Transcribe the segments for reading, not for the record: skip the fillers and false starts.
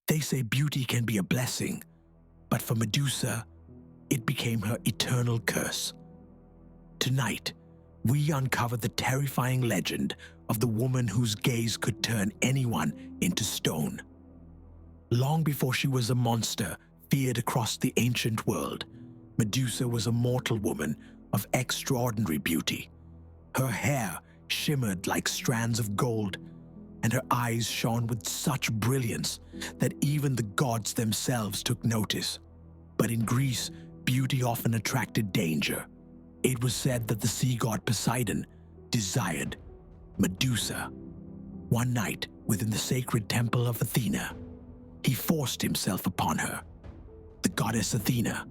They say beauty can be a blessing, but for Medusa, it became her eternal curse. Tonight, we uncover the terrifying legend of the woman whose gaze could turn anyone into stone. Long before she was a monster feared across the ancient world, Medusa was a mortal woman of extraordinary beauty. Her hair shimmered like strands of gold, and her eyes shone with such brilliance that even the gods themselves took notice. But in Greece, beauty often attracted danger. It was said that the sea god Poseidon desired Medusa. One night, within the sacred temple of Athena, he forced himself upon her. The goddess Athena,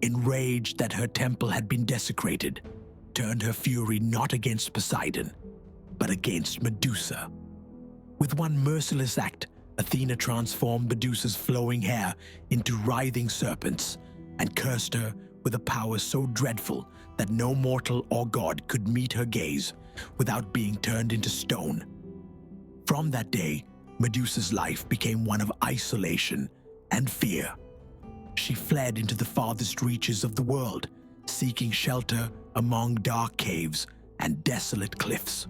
enraged that her temple had been desecrated, turned her fury not against Poseidon, but against Medusa. With one merciless act, Athena transformed Medusa's flowing hair into writhing serpents and cursed her with a power so dreadful that no mortal or god could meet her gaze without being turned into stone. From that day, Medusa's life became one of isolation and fear. She fled into the farthest reaches of the world, seeking shelter among dark caves and desolate cliffs.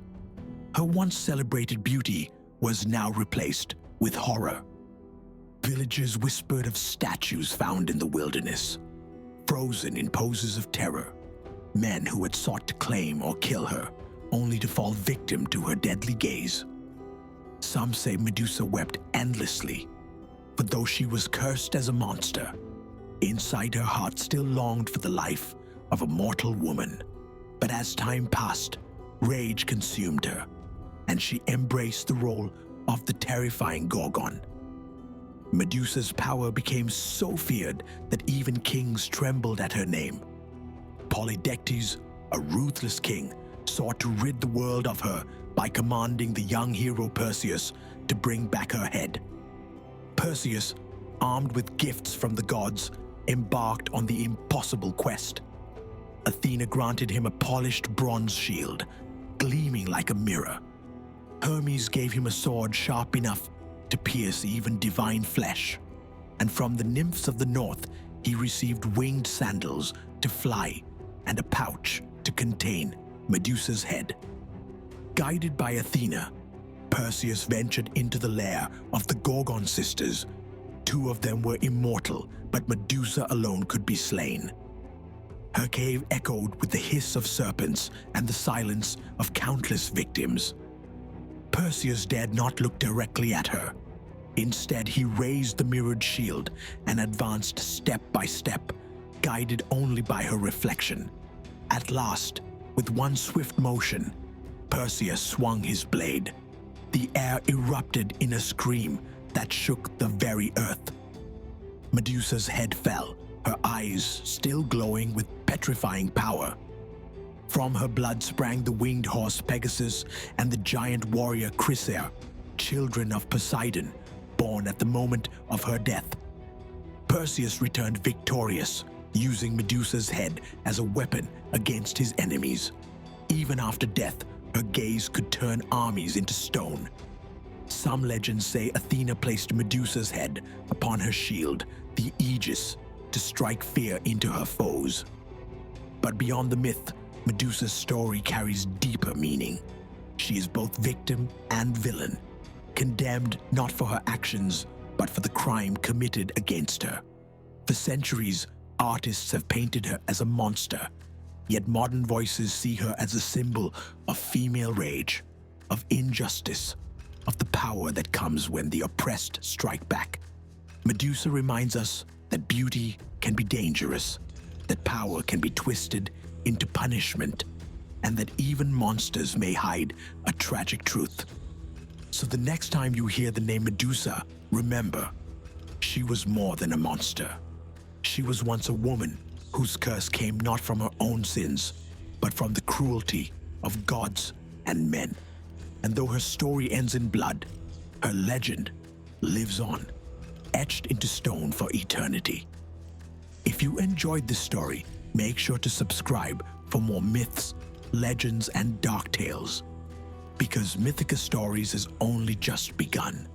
Her once celebrated beauty was now replaced with horror. Villagers whispered of statues found in the wilderness, frozen in poses of terror. Men who had sought to claim or kill her, only to fall victim to her deadly gaze. Some say Medusa wept endlessly, for though she was cursed as a monster, inside her heart still longed for the life of a mortal woman. But as time passed, rage consumed her, and she embraced the role of the terrifying Gorgon. Medusa's power became so feared that even kings trembled at her name. Polydectes, a ruthless king, sought to rid the world of her by commanding the young hero Perseus to bring back her head. Perseus, armed with gifts from the gods, embarked on the impossible quest. Athena granted him a polished bronze shield, gleaming like a mirror. Hermes gave him a sword sharp enough to pierce even divine flesh. And from the nymphs of the north, he received winged sandals to fly and a pouch to contain Medusa's head. Guided by Athena, Perseus ventured into the lair of the Gorgon sisters. Two of them were immortal, but Medusa alone could be slain. Her cave echoed with the hiss of serpents and the silence of countless victims. Perseus dared not look directly at her. Instead, he raised the mirrored shield and advanced step by step, guided only by her reflection. At last, with one swift motion, Perseus swung his blade. The air erupted in a scream that shook the very earth. Medusa's head fell, her eyes still glowing with petrifying power. From her blood sprang the winged horse Pegasus and the giant warrior Chrysaor, children of Poseidon, born at the moment of her death. Perseus returned victorious, using Medusa's head as a weapon against his enemies. Even after death, her gaze could turn armies into stone. Some legends say Athena placed Medusa's head upon her shield, the Aegis, to strike fear into her foes. But beyond the myth, Medusa's story carries deeper meaning. She is both victim and villain, condemned not for her actions, but for the crime committed against her. For centuries, artists have painted her as a monster, yet modern voices see her as a symbol of female rage, of injustice, of the power that comes when the oppressed strike back. Medusa reminds us that beauty can be dangerous, that power can be twisted into punishment, and that even monsters may hide a tragic truth. So the next time you hear the name Medusa, remember, she was more than a monster. She was once a woman whose curse came not from her own sins, but from the cruelty of gods and men. And though her story ends in blood, her legend lives on, etched into stone for eternity. If you enjoyed this story, make sure to subscribe for more myths, legends, and dark tales, because Mythica Stories has only just begun.